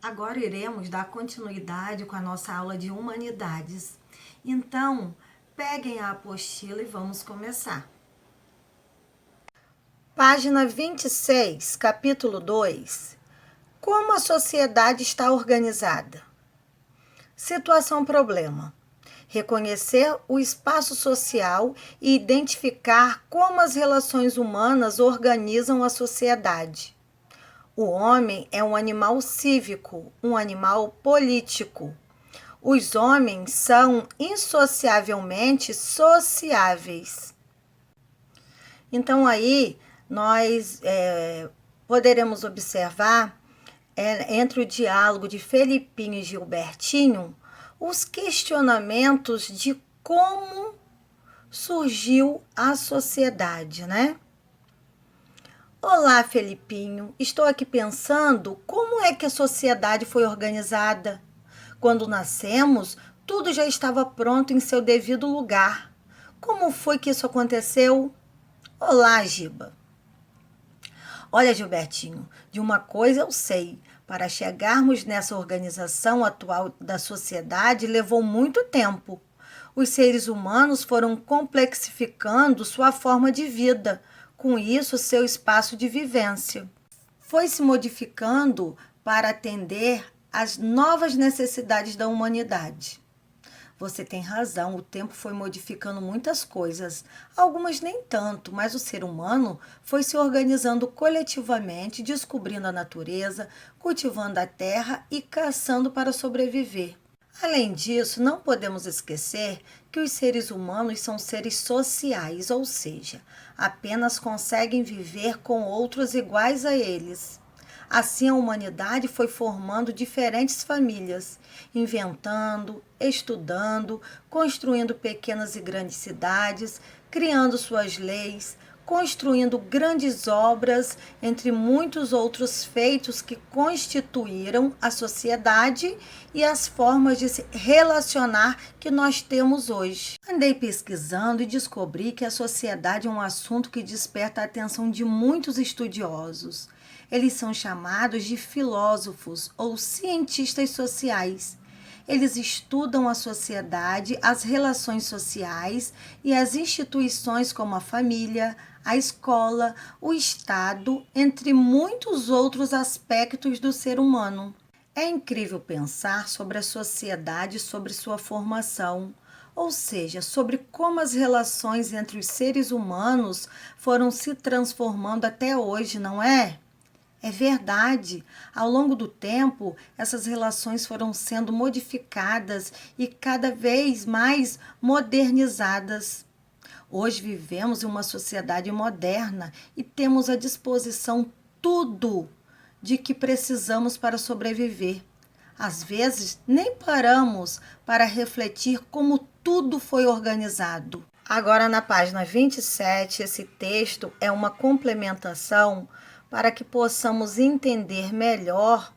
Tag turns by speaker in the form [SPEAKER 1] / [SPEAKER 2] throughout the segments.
[SPEAKER 1] Agora iremos dar continuidade com a nossa aula de humanidades. Então, peguem a apostila e vamos começar. Página 26, capítulo 2. Como a sociedade está organizada? Situação-problema. Reconhecer o espaço social e identificar como as relações humanas organizam a sociedade. O homem é um animal cívico, um animal político. Os homens são insociavelmente sociáveis. Então aí nós poderemos observar entre o diálogo de Felipinho e Gilbertinho os questionamentos de como surgiu a sociedade, né? Olá, Felipinho. Estou aqui pensando como é que a sociedade foi organizada. Quando nascemos, tudo já estava pronto em seu devido lugar. Como foi que isso aconteceu? Olá, Giba. Olha, Gilbertinho, de uma coisa eu sei. Para chegarmos nessa organização atual da sociedade levou muito tempo. Os seres humanos foram complexificando sua forma de vida, com isso seu espaço de vivência. Foi se modificando para atender às novas necessidades da humanidade. Você tem razão, o tempo foi modificando muitas coisas, algumas nem tanto, mas o ser humano foi se organizando coletivamente, descobrindo a natureza, cultivando a terra e caçando para sobreviver. Além disso, não podemos esquecer que os seres humanos são seres sociais, ou seja, apenas conseguem viver com outros iguais a eles. Assim, a humanidade foi formando diferentes famílias, inventando, estudando, construindo pequenas e grandes cidades, criando suas leis, construindo grandes obras, entre muitos outros feitos que constituíram a sociedade e as formas de se relacionar que nós temos hoje. Andei pesquisando e descobri que a sociedade é um assunto que desperta a atenção de muitos estudiosos. Eles são chamados de filósofos ou cientistas sociais. Eles estudam a sociedade, as relações sociais e as instituições como a família, a escola, o Estado, entre muitos outros aspectos do ser humano. É incrível pensar sobre a sociedade e sobre sua formação, ou seja, sobre como as relações entre os seres humanos foram se transformando até hoje, não é? É verdade. Ao longo do tempo, essas relações foram sendo modificadas e cada vez mais modernizadas. Hoje vivemos em uma sociedade moderna e temos à disposição tudo de que precisamos para sobreviver. Às vezes, nem paramos para refletir como tudo foi organizado. Agora, na página 27, esse texto é uma complementação para que possamos entender melhor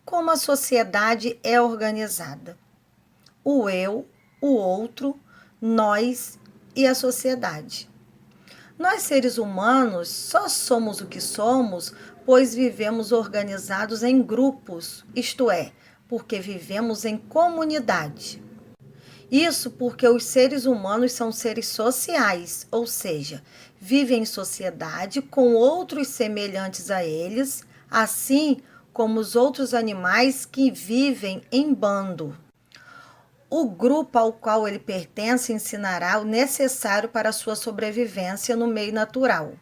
[SPEAKER 1] como a sociedade é organizada. O eu, o outro, nós e a sociedade. Nós, seres humanos, só somos o que somos, pois vivemos organizados em grupos, isto é, porque vivemos em comunidade. Isso porque os seres humanos são seres sociais, ou seja, vivem em sociedade com outros semelhantes a eles, assim como os outros animais que vivem em bando. O grupo ao qual ele pertence ensinará o necessário para a sua sobrevivência no meio natural.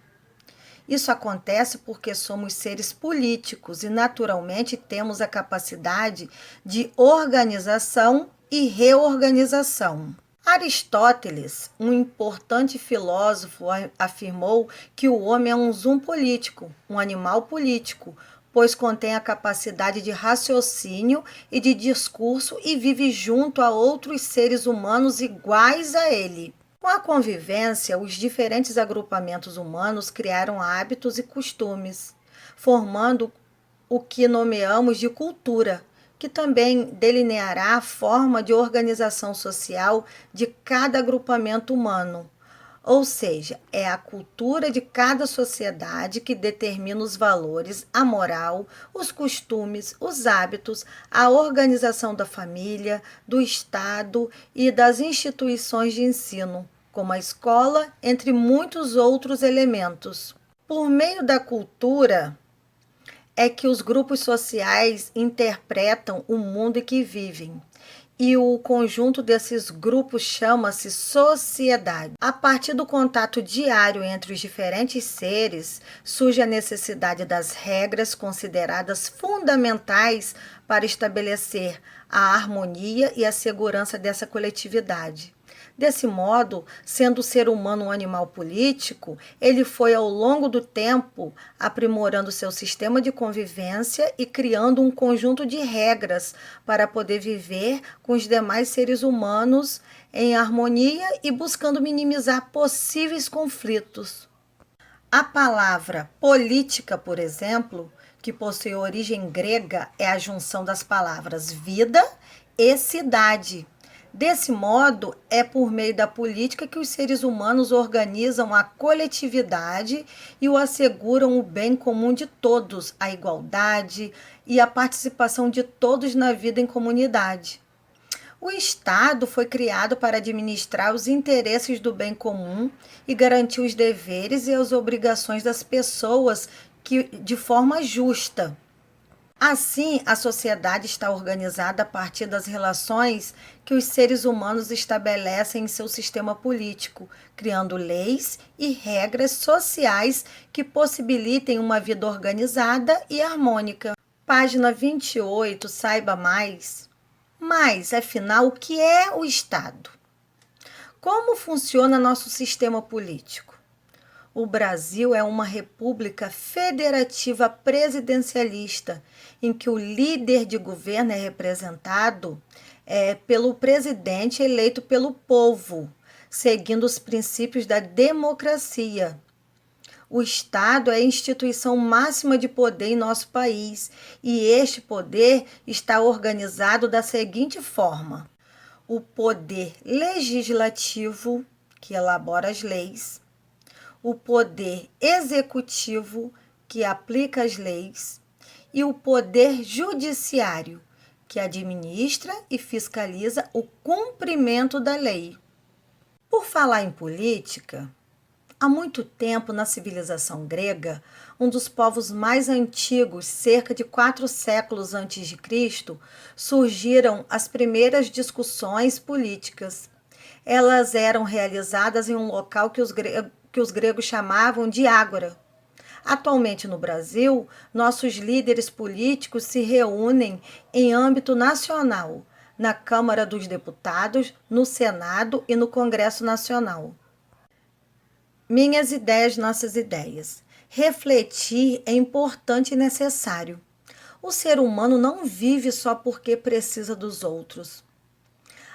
[SPEAKER 1] Isso acontece porque somos seres políticos e, naturalmente, temos a capacidade de organização e reorganização. Aristóteles, um importante filósofo, afirmou que o homem é um zoom político, um animal político, pois contém a capacidade de raciocínio e de discurso e vive junto a outros seres humanos iguais a ele. Com a convivência, os diferentes agrupamentos humanos criaram hábitos e costumes, formando o que nomeamos de cultura, que também delineará a forma de organização social de cada agrupamento humano. Ou seja, é a cultura de cada sociedade que determina os valores, a moral, os costumes, os hábitos, a organização da família, do Estado e das instituições de ensino, como a escola, entre muitos outros elementos. Por meio da cultura, é que os grupos sociais interpretam o mundo em que vivem. E o conjunto desses grupos chama-se sociedade. A partir do contato diário entre os diferentes seres, surge a necessidade das regras consideradas fundamentais para estabelecer a harmonia e a segurança dessa coletividade. Desse modo, sendo o ser humano um animal político, ele foi ao longo do tempo aprimorando seu sistema de convivência e criando um conjunto de regras para poder viver com os demais seres humanos em harmonia e buscando minimizar possíveis conflitos. A palavra política, por exemplo, que possui origem grega, é a junção das palavras vida e cidade. Desse modo, é por meio da política que os seres humanos organizam a coletividade e o asseguram o bem comum de todos, a igualdade e a participação de todos na vida em comunidade. O Estado foi criado para administrar os interesses do bem comum e garantir os deveres e as obrigações das pessoas de forma justa. Assim, a sociedade está organizada a partir das relações que os seres humanos estabelecem em seu sistema político, criando leis e regras sociais que possibilitem uma vida organizada e harmônica. Página 28, saiba mais. Mas, afinal, o que é o Estado? Como funciona nosso sistema político? O Brasil é uma república federativa presidencialista, em que o líder de governo é representado pelo presidente eleito pelo povo, seguindo os princípios da democracia. O Estado é a instituição máxima de poder em nosso país e este poder está organizado da seguinte forma: o poder legislativo, que elabora as leis, o poder executivo, que aplica as leis, e o poder judiciário, que administra e fiscaliza o cumprimento da lei. Por falar em política, há muito tempo, na civilização grega, um dos povos mais antigos, cerca de 4 séculos antes de Cristo, surgiram as primeiras discussões políticas. Elas eram realizadas em um local que os gregos chamavam de ágora. Atualmente no Brasil, nossos líderes políticos se reúnem em âmbito nacional, na Câmara dos Deputados, no Senado e no Congresso Nacional. Minhas ideias, nossas ideias. Refletir é importante e necessário. O ser humano não vive só porque precisa dos outros.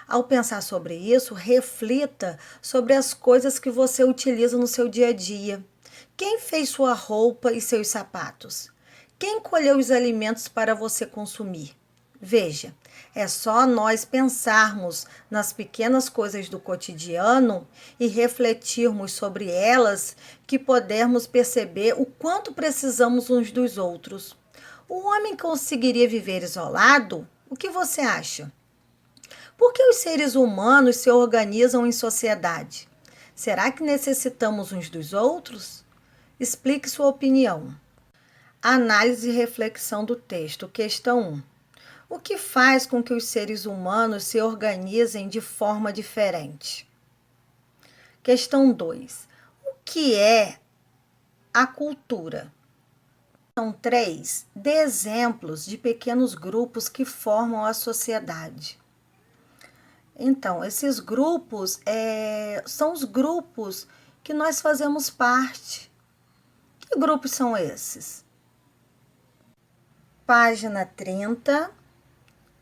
[SPEAKER 1] Ao pensar sobre isso, reflita sobre as coisas que você utiliza no seu dia a dia. Quem fez sua roupa e seus sapatos? Quem colheu os alimentos para você consumir? Veja, é só nós pensarmos nas pequenas coisas do cotidiano e refletirmos sobre elas que podemos perceber o quanto precisamos uns dos outros. O homem conseguiria viver isolado? O que você acha? Por que os seres humanos se organizam em sociedade? Será que necessitamos uns dos outros? Explique sua opinião. Análise e reflexão do texto. Questão 1. O que faz com que os seres humanos se organizem de forma diferente? Questão 2. O que é a cultura? Questão 3. Dê exemplos de pequenos grupos que formam a sociedade. Então, esses grupos são os grupos que nós fazemos parte. Que grupos são esses? Página 30,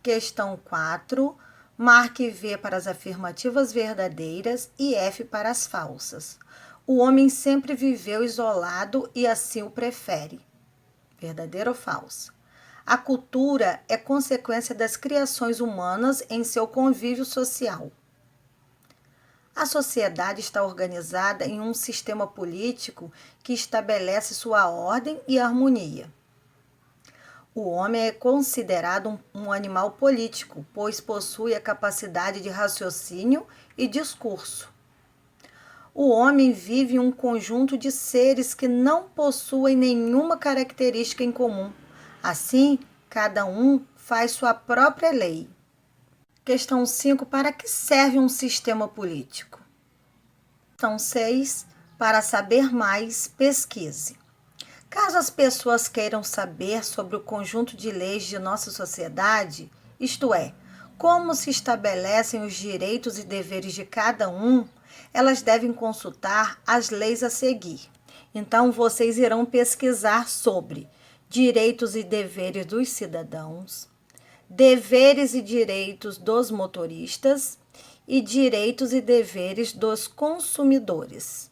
[SPEAKER 1] questão 4. Marque V para as afirmativas verdadeiras e F para as falsas. O homem sempre viveu isolado e assim o prefere. Verdadeiro ou falso? A cultura é consequência das criações humanas em seu convívio social. A sociedade está organizada em um sistema político que estabelece sua ordem e harmonia. O homem é considerado um animal político, pois possui a capacidade de raciocínio e discurso. O homem vive em um conjunto de seres que não possuem nenhuma característica em comum. Assim, cada um faz sua própria lei. Questão 5. Para que serve um sistema político? Questão 6. Para saber mais, pesquise. Caso as pessoas queiram saber sobre o conjunto de leis de nossa sociedade, isto é, como se estabelecem os direitos e deveres de cada um, elas devem consultar as leis a seguir. Então, vocês irão pesquisar sobre direitos e deveres dos cidadãos, deveres e direitos dos motoristas e direitos e deveres dos consumidores.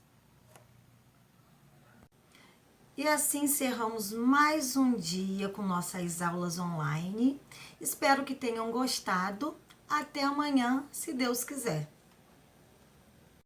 [SPEAKER 1] E assim encerramos mais um dia com nossas aulas online. Espero que tenham gostado. Até amanhã, se Deus quiser.